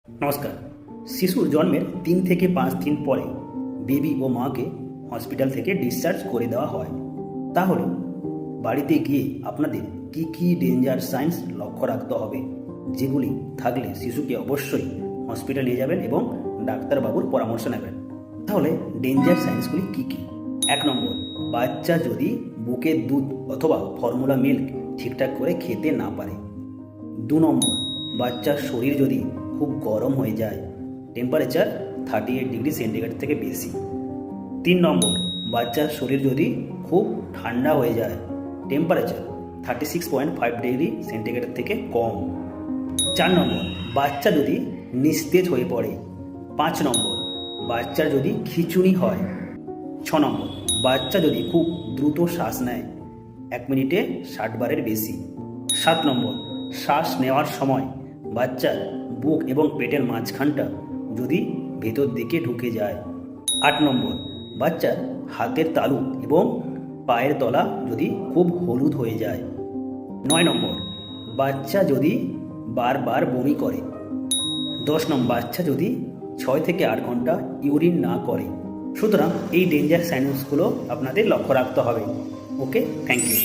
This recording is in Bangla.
নমস্কার। শিশুর জন্মের 3 থেকে 5 দিন পরে বেবি ও মাকে হসপিটাল থেকে ডিসচার্জ করে দেওয়া হয়। তাহলে বাড়িতে গিয়ে আপনাদের কি কি ডেঞ্জার সাইন্স লক্ষ্য রাখতে হবে, যেগুলি থাকলে শিশুকে অবশ্যই হসপিটাল নিয়ে যাবেন এবং ডাক্তারবাবুর পরামর্শ নেবেন। তাহলে ডেঞ্জার সাইন্সগুলি কি কি? 1 নম্বর, বাচ্চা যদি বুকের দুধ অথবা ফর্মুলা মিল্ক ঠিকঠাক করে খেতে না পারে। 2 নম্বর, বাচ্চার শরীর যদি খুব গরম হয়ে যায়, টেম্পারেচার 38 ডিগ্রি সেন্টিগ্রেড থেকে বেশি। 3 নম্বর, বাচ্চার শরীর যদি খুব ঠান্ডা হয়ে যায়, টেম্পারেচার 36.5 ডিগ্রি সেন্টিগ্রেড থেকে কম। 4 নম্বর, বাচ্চা যদি নিস্তেজ হয়ে পড়ে। 5 নম্বর, বাচ্চার যদি খিঁচুনি হয়। 6 নম্বর, বাচ্চা যদি খুব দ্রুত শ্বাস নেয়, 1 মিনিটে 60 বারের বেশি। 7 নম্বর, শ্বাস নেওয়ার সময় বাচ্চার বুক এবং পেটের মাঝখানটা যদি ভেতর দিকে ঢুকে যায়। 8 নম্বর, বাচ্চার হাতের তালু এবং পায়ের তলা যদি খুব হলুদ হয়ে যায়। 9 নম্বর, বাচ্চা যদি বারবার বমি করে। 10 নম্বর, বাচ্চা যদি 6 থেকে 8 ঘন্টা ইউরিন না করে। সুতরাং এই ডেঞ্জার সাইন্সগুলো আপনাদের লক্ষ্য রাখতে হবে। ওকে, থ্যাংক ইউ।